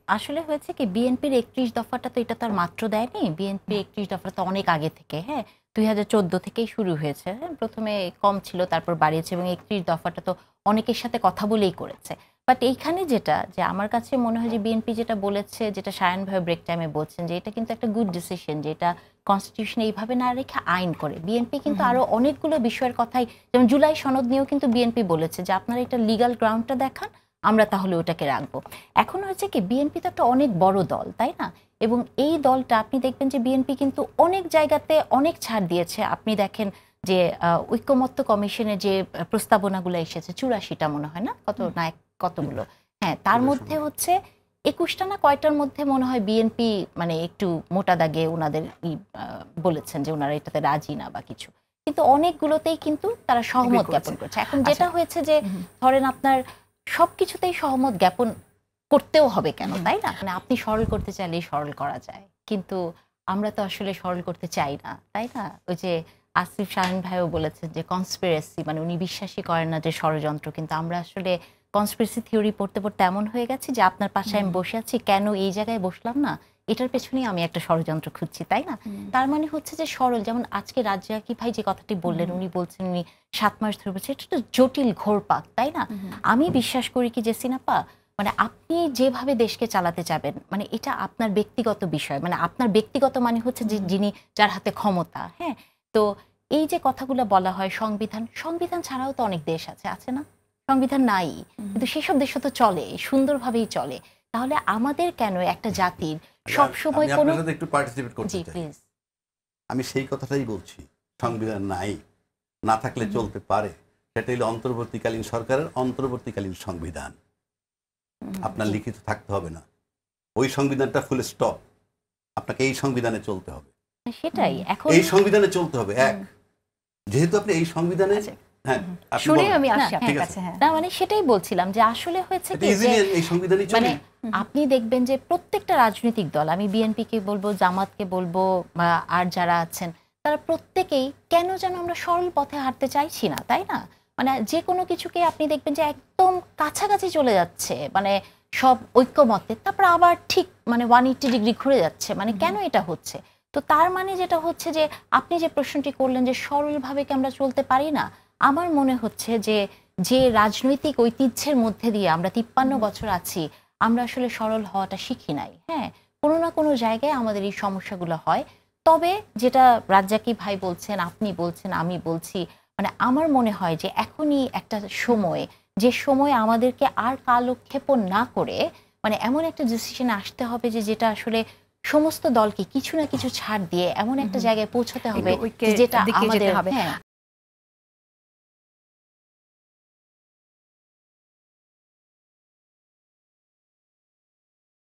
আসলে হয়েছে কি বিএনপির ৩১ দফাটা তো এটা তো আর মাত্র দেয়নি। বিএনপির ৩১ দফাটা তো অনেক আগে থেকে, হ্যাঁ? ২০১৪ থেকেই শুরু হয়েছে। হ্যাঁ? ১ম এ কম ছিল তারপর বাড়িয়েছে এবং ৩১ দফাটা তো অনেকের সাথে কথা বলেই করেছে। বাট এইখানে যেটা যে আমার কাছে মনে হয় যে বিএনপি যেটা বলেছে, যেটা শায়ান ভাই ব্রেক টাইমে বলছেন যে এটা কিন্তু একটা গুড ডিসিশন যে এটা কনস্টিটিউশনে এইভাবে না রেখে আইন করে। বিএনপি কিন্তু আরো অনেকগুলো বিষয়ের কথাই যেমন জুলাই সনদ নিয়েও কিন্তু বিএনপি বলেছে যে আপনারা এটা লিগ্যাল গ্রাউন্ডটা দেখান, আমরা তাহলে ওটাকে রাখবো। এখন হয়েছে কি বিএনপি তো একটা অনেক বড় দল, তাই না? এবং এই দলটা আপনি দেখবেন যে বিএনপি কিন্তু অনেক জায়গাতে অনেক ছাড় দিয়েছে। আপনি দেখেন যে ঐক্যমত্য কমিশনের যে প্রস্তাবনাগুলো এসেছে ৮৪টা মনে হয় না কত না কতগুলো, হ্যাঁ তার মধ্যে হচ্ছে ২১টা না কয়টার মধ্যে মনে হয় বিএনপি মানে একটু মোটা দাগে ওনাদের বলেছেন যে ওনারা এটাতে রাজি না বা কিছু, কিন্তু অনেকগুলোতেই কিন্তু তারা সহমত জ্ঞাপন করছে। এখন যেটা হয়েছে যে ধরেন আপনার সবকিছুতেই সহমত জ্ঞাপন করতেও হবে কেন, তাই না? মানে আপনি সরল করতে চাইলেই সরল করা যায়, কিন্তু আমরা তো আসলে সরল করতে চাই না, তাই না? ওই যে আসিফ শাহিন ভাইও বলেছেন যে কনস্পিরেসি, মানে উনি বিশ্বাসই করেন না যে ষড়যন্ত্র, কিন্তু আমরা আসলে কনস্পিরেসি থিওরি পড়তে পড়তে এমন হয়ে গেছে যে আপনার পাশে আমি বসে আছি, কেন এই জায়গায় বসলাম না, এটার পেছনেই আমি একটা ষড়যন্ত্র খুঁজছি, তাই না? তার মানে হচ্ছে যে সরল, যেমন আজকে রাজ্জাকি ভাই যে কথাটি বললেন, উনি বলছেন উনি ৭ মাস ধরে বলছেন, এটা তো জটিল ঘোরপাক, তাই না? আমি বিশ্বাস করি কি যে সিনাপা, মানে আপনি যেভাবে দেশকে চালাতে চাবেন, মানে এটা আপনার ব্যক্তিগত বিষয়, মানে আপনার ব্যক্তিগত মানে হচ্ছে যে যিনি যার হাতে ক্ষমতা, হ্যাঁ? তো এই যে কথাগুলো বলা হয় সংবিধান, সংবিধান ছাড়াও তো অনেক দেশ আছে, আছে না? সংবিধান নাই, কিন্তু সেসব দেশও তো চলে, সুন্দরভাবেই চলে। তাহলে আমাদের কেন একটা জাতির সব সময় আমি কোনো আপনার সাথে একটু পার্টিসিপেট করতে জি চাই। প্লিজ। আমি সেই কথাটাই বলছি, সংবিধান নাই, না থাকলে চলতে পারে, সেটা হলো অন্তর্বর্তীকালীন সরকারের অন্তর্বর্তীকালীন সংবিধান। আপনার লিখিত থাকতে হবে না, ওই সংবিধানটা ফুল স্টপ, আপনাকে এই সংবিধানে চলতে হবে, সেটাই এখন এই সংবিধানে চলতে হবে। এক, যেহেতু আপনি এই সংবিধানে, হ্যাঁ আপনি শুনে বলেন। আমি আসি ঠিক আপনার আছে, কাছে। হ্যাঁ, না মানে সেটাই বলছিলাম যে আসলে হয়েছে এটা কি যে ইজিলি এই সংবিধানই চলে। মানে আপনি দেখবেন যে প্রত্যেকটা রাজনৈতিক দল, আমি বিএনপিকে বলবো, জামাতকে বলবো, বা আর যারা আছেন তারা প্রত্যেকেই কেন যেন আমরা সরল পথে হাঁটতে চাইছি না, তাই না? মানে যে কোনো কিছুকে আপনি দেখবেন যে একদম কাছাকাছি চলে যাচ্ছে, মানে সব ঐক্যমতে, তারপর আবার ঠিক মানে 180 ডিগ্রি ঘুরে যাচ্ছে, মানে কেন এটা হচ্ছে? তো তার মানে যেটা হচ্ছে যে আপনি যে প্রশ্নটি করলেন যে সরলভাবে কি আমরা চলতে পারি না, আমার মনে হচ্ছে যে যে রাজনৈতিক ঐতিহ্যের মধ্যে দিয়ে আমরা ৫৩ বছর আছি, আমরা আসলে সরল হওয়াটা শিখি নাই, হ্যাঁ? কোনো না কোনো জায়গায় আমাদের এই সমস্যাগুলো হয়। তবে যেটা রাজ্জাকি ভাই বলছেন, আপনি বলছেন, আমি বলছি, মানে আমার মনে হয় যে এখনই একটা সময়, যে সময় আমাদেরকে আর কালক্ষেপণ না করে মানে এমন একটা ডিসিশনে আসতে হবে যে যেটা আসলে সমস্ত দলকে কিছু না কিছু ছাড় দিয়ে এমন একটা জায়গায় পৌঁছতে হবে ঐক্যের যেটা দিকে যেতে আমাদের, হবে। হ্যাঁ